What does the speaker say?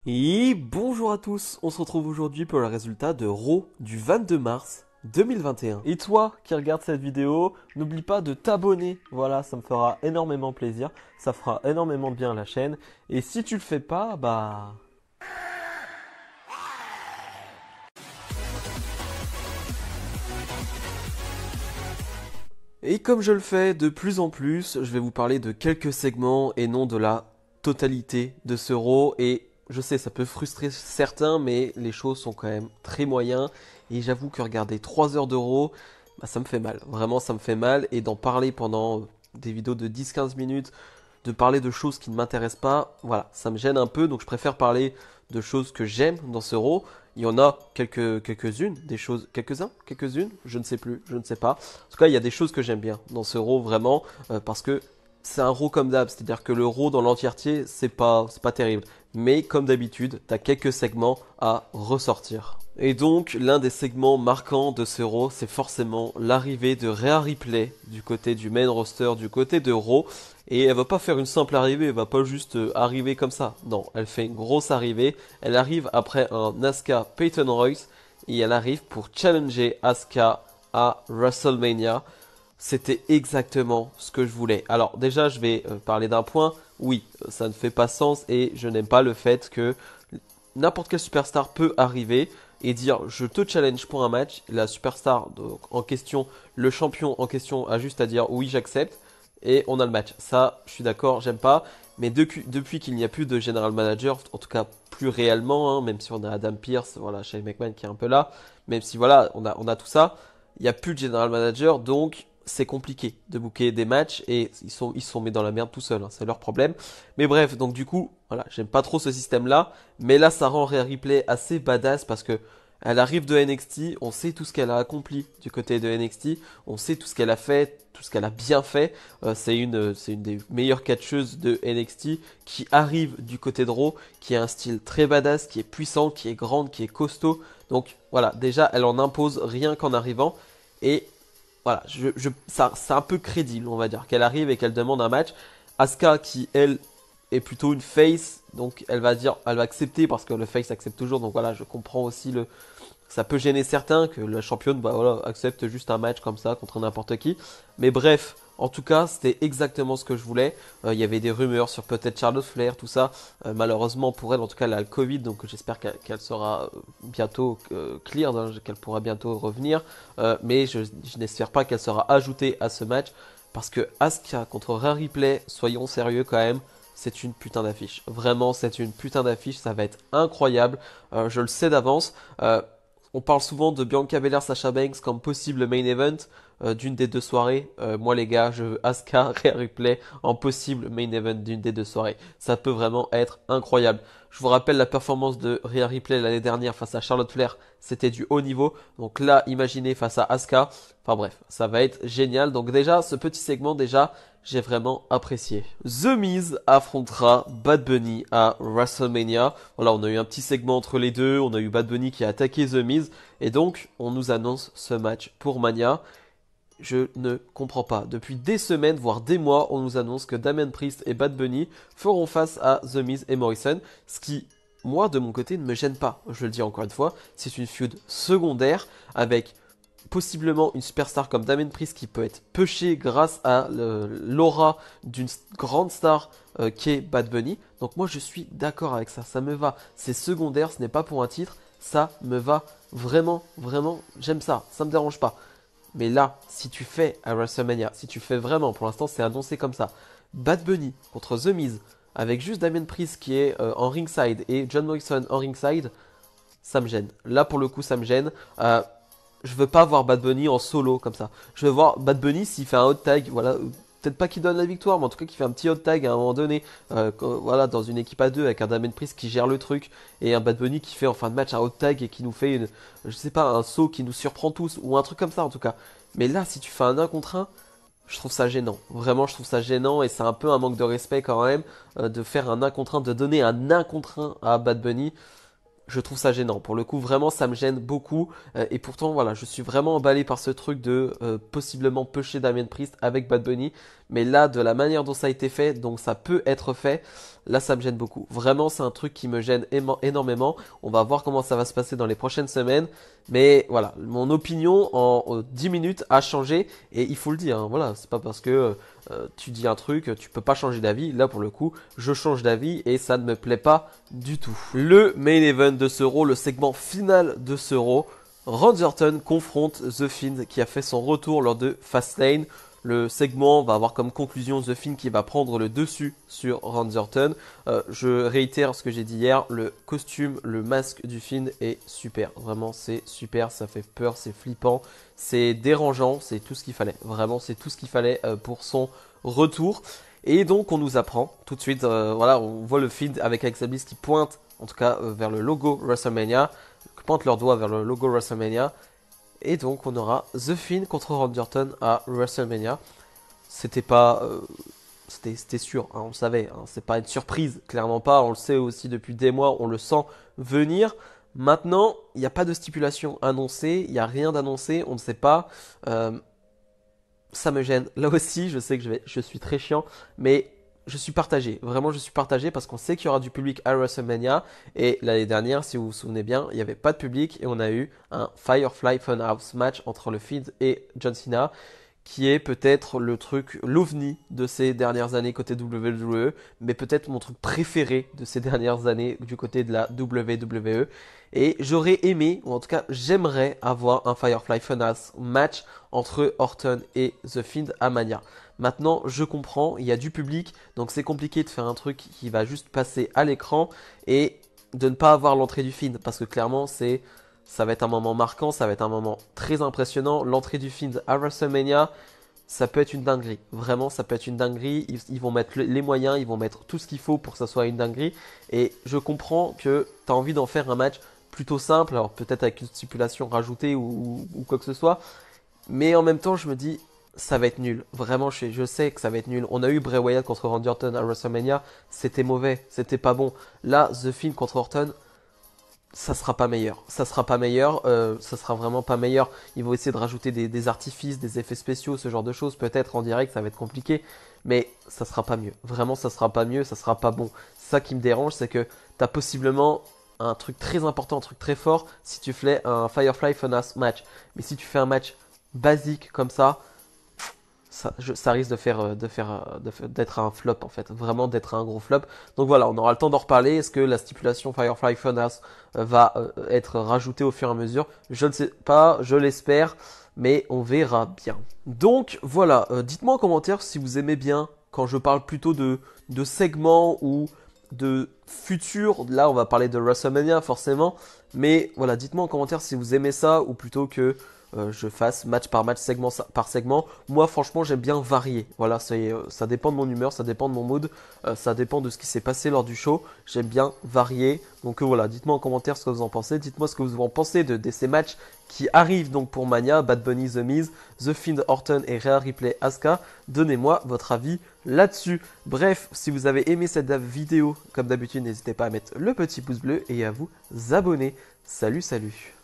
Et bonjour à tous, on se retrouve aujourd'hui pour le résultat de Raw du 22 mars 2021. Et toi qui regardes cette vidéo, n'oublie pas de t'abonner, voilà, ça me fera énormément plaisir, ça fera énormément de bien à la chaîne. Et si tu le fais pas, bah... Et comme je le fais de plus en plus, je vais vous parler de quelques segments et non de la totalité de ce Raw. Et je sais, ça peut frustrer certains, mais les choses sont quand même très moyens. Et j'avoue que regarder 3 heures de Raw, bah, ça me fait mal. Vraiment, ça me fait mal. Et d'en parler pendant des vidéos de 10-15 minutes, de parler de choses qui ne m'intéressent pas, voilà, ça me gêne un peu. Donc je préfère parler de choses que j'aime dans ce Raw. Il y en a quelques-unes, des choses, quelques-unes, je ne sais plus, je ne sais pas. En tout cas, il y a des choses que j'aime bien dans ce Raw vraiment, parce que c'est un Raw comme d'hab, c'est-à-dire que le Raw dans l'entièreté, c'est pas terrible. Mais comme d'habitude, t'as quelques segments à ressortir. Et donc, l'un des segments marquants de ce Raw, c'est forcément l'arrivée de Rhea Ripley du côté du main roster, du côté de Raw. Et elle va pas faire une simple arrivée, elle va pas juste arriver comme ça. Non, elle fait une grosse arrivée. Elle arrive après un Asuka Peyton Royce et elle arrive pour challenger Asuka à WrestleMania. C'était exactement ce que je voulais. Alors déjà, je vais parler d'un point. Oui, ça ne fait pas sens et je n'aime pas le fait que n'importe quelle superstar peut arriver et dire je te challenge pour un match. La superstar donc, en question, le champion en question a juste à dire oui, j'accepte et on a le match. Ça, je suis d'accord, j'aime pas. Mais depuis qu'il n'y a plus de general manager, en tout cas plus réellement, hein, même si on a Adam Pearce, voilà, Shane McMahon qui est un peu là, même si voilà, on a tout ça, il n'y a plus de general manager, donc c'est compliqué de booker des matchs et ils sont mis dans la merde tout seuls, hein, c'est leur problème. Mais bref, donc du coup, voilà, j'aime pas trop ce système-là, mais là ça rend Rhea Ripley assez badass parce que elle arrive de NXT, on sait tout ce qu'elle a accompli du côté de NXT, on sait tout ce qu'elle a fait, tout ce qu'elle a bien fait. C'est une des meilleures catcheuses de NXT qui arrive du côté de Raw, qui a un style très badass, qui est puissant, qui est grande, qui est costaud. Donc voilà, déjà elle en impose rien qu'en arrivant. Et voilà, ça, c'est un peu crédible, on va dire, qu'elle arrive et qu'elle demande un match. Asuka, qui elle est plutôt une face, donc elle va dire, elle va accepter parce que le face accepte toujours. Donc voilà, je comprends aussi ça peut gêner certains que la championne bah voilà, accepte juste un match comme ça contre n'importe qui. Mais bref, en tout cas, c'était exactement ce que je voulais. Il y avait des rumeurs sur peut-être Charlotte Flair, tout ça. Malheureusement pour elle, en tout cas, elle a le Covid, donc j'espère qu'elle sera bientôt clear, hein, qu'elle pourra bientôt revenir. Mais je n'espère pas qu'elle sera ajoutée à ce match. Parce que Asuka contre Rhea Ripley, soyons sérieux quand même, c'est une putain d'affiche. Vraiment, c'est une putain d'affiche. Ça va être incroyable. Je le sais d'avance. On parle souvent de Bianca Belair, Sasha Banks comme possible main event d'une des deux soirées. Moi les gars, je veux Asuka, Rhea Ripley en possible main event d'une des deux soirées. Ça peut vraiment être incroyable. Je vous rappelle la performance de Rhea Ripley l'année dernière face à Charlotte Flair, c'était du haut niveau. Donc là, imaginez face à Asuka. Enfin bref, ça va être génial. Donc déjà, ce petit segment déjà, j'ai vraiment apprécié. The Miz affrontera Bad Bunny à WrestleMania. Voilà, on a eu un petit segment entre les deux. On a eu Bad Bunny qui a attaqué The Miz. Et donc, on nous annonce ce match pour Mania. Je ne comprends pas. Depuis des semaines, voire des mois, on nous annonce que Damian Priest et Bad Bunny feront face à The Miz et Morrison. Ce qui, moi, de mon côté, ne me gêne pas. Je le dis encore une fois, c'est une feud secondaire avec possiblement une superstar comme Damien Priest qui peut être pushée grâce à l'aura d'une grande star qui est Bad Bunny. Donc moi je suis d'accord avec ça, ça me va. C'est secondaire, ce n'est pas pour un titre, ça me va vraiment, vraiment, j'aime ça, ça me dérange pas. Mais là, si tu fais à WrestleMania, si tu fais vraiment, pour l'instant c'est annoncé comme ça, Bad Bunny contre The Miz, avec juste Damien Priest qui est en ringside et John Morrison en ringside, ça me gêne. Là pour le coup ça me gêne. Je veux pas voir Bad Bunny en solo comme ça. Je veux voir Bad Bunny s'il fait un hot tag, voilà, peut-être pas qu'il donne la victoire, mais en tout cas qu'il fait un petit hot tag à un moment donné, voilà, dans une équipe à deux avec un Damien Priest qui gère le truc et un Bad Bunny qui fait en fin de match un hot tag et qui nous fait je sais pas, un saut qui nous surprend tous ou un truc comme ça en tout cas. Mais là, si tu fais un 1 contre 1, je trouve ça gênant. Vraiment, je trouve ça gênant et c'est un peu un manque de respect quand même de faire un 1 contre 1, de donner un 1 contre 1 à Bad Bunny. Je trouve ça gênant. Pour le coup, vraiment, ça me gêne beaucoup. Et pourtant, voilà, je suis vraiment emballé par ce truc de possiblement pusher Damien Priest avec Bad Bunny. Mais là, de la manière dont ça a été fait, donc ça peut être fait. là ça me gêne beaucoup. Vraiment, c'est un truc qui me gêne énormément. On va voir comment ça va se passer dans les prochaines semaines. Mais voilà, mon opinion en 10 minutes a changé et il faut le dire, hein, voilà, c'est pas parce que tu dis un truc, tu peux pas changer d'avis. Là pour le coup, je change d'avis et ça ne me plaît pas du tout. Le main event de ce Raw, le segment final de ce Raw, Randy Orton confronte The Fiend qui a fait son retour lors de Fastlane. Le segment va avoir comme conclusion The Fiend qui va prendre le dessus sur Randy Orton. Je réitère ce que j'ai dit hier, le costume, le masque du Fiend est super. Vraiment, c'est super, ça fait peur, c'est flippant, c'est dérangeant, c'est tout ce qu'il fallait. Vraiment, c'est tout ce qu'il fallait pour son retour. Et donc, on nous apprend tout de suite, voilà, on voit le Fiend avec Alexa Bliss qui pointe, en tout cas, vers le logo WrestleMania, qui pointe leur doigt vers le logo WrestleMania. Et donc on aura The Fiend contre Randy Orton à WrestleMania. C'était pas, c'était sûr, hein, on le savait. Hein, c'est pas une surprise, clairement pas. On le sait aussi depuis des mois, on le sent venir. Maintenant, il n'y a pas de stipulation annoncée, il n'y a rien d'annoncé, on ne sait pas. Ça me gêne. Là aussi, je sais que je suis très chiant, mais je suis partagé. Vraiment, je suis partagé parce qu'on sait qu'il y aura du public à WrestleMania. Et l'année dernière, si vous vous souvenez bien, il n'y avait pas de public et on a eu un Firefly Funhouse match entre le Fiend et John Cena, qui est peut-être le truc, l'ovni de ces dernières années côté WWE, mais peut-être mon truc préféré de ces dernières années du côté de la WWE. Et j'aurais aimé, ou en tout cas j'aimerais avoir un Firefly Funhouse match entre Orton et The Fiend à Mania. Maintenant, je comprends, il y a du public, donc c'est compliqué de faire un truc qui va juste passer à l'écran et de ne pas avoir l'entrée du Fiend, parce que clairement ça va être un moment marquant, ça va être un moment très impressionnant. L'entrée du Fiend à WrestleMania, ça peut être une dinguerie. Vraiment, ça peut être une dinguerie. Ils vont mettre les moyens, ils vont mettre tout ce qu'il faut pour que ça soit une dinguerie. Et je comprends que tu as envie d'en faire un match plutôt simple, alors peut-être avec une stipulation rajoutée ou quoi que ce soit. Mais en même temps, je me dis, ça va être nul. Vraiment, je sais que ça va être nul. On a eu Bray Wyatt contre Randy Orton à WrestleMania, c'était mauvais, c'était pas bon. Là, The Fiend contre Orton, ça sera pas meilleur. Ça sera pas meilleur. Ça sera vraiment pas meilleur. Ils vont essayer de rajouter des artifices, des effets spéciaux, ce genre de choses. Peut-être en direct, ça va être compliqué. Mais ça sera pas mieux. Vraiment, ça sera pas mieux. Ça sera pas bon. Ça qui me dérange, c'est que t'as possiblement un truc très important, un truc très fort si tu fais un Firefly Funhouse match. Mais si tu fais un match basique comme ça risque d'être un flop en fait, vraiment d'être un gros flop. Donc voilà, on aura le temps d'en reparler. Est-ce que la stipulation Firefly Funhouse va être rajoutée au fur et à mesure? Je ne sais pas, je l'espère, mais on verra bien. Donc voilà, dites-moi en commentaire si vous aimez bien quand je parle plutôt de segments ou de futur. Là, on va parler de WrestleMania forcément, mais voilà, dites-moi en commentaire si vous aimez ça ou plutôt que je fasse match par match, segment par segment. Moi, franchement, j'aime bien varier. Voilà, ça dépend de mon humeur, ça dépend de mon mood, ça dépend de ce qui s'est passé lors du show. J'aime bien varier. Donc voilà, dites-moi en commentaire ce que vous en pensez. Dites-moi ce que vous en pensez de ces matchs qui arrivent donc pour Mania, Bad Bunny, The Miz, The Fiend, Orton et Rhea Ripley, Asuka. Donnez-moi votre avis là-dessus. Bref, si vous avez aimé cette vidéo, comme d'habitude, n'hésitez pas à mettre le petit pouce bleu et à vous abonner. Salut, salut!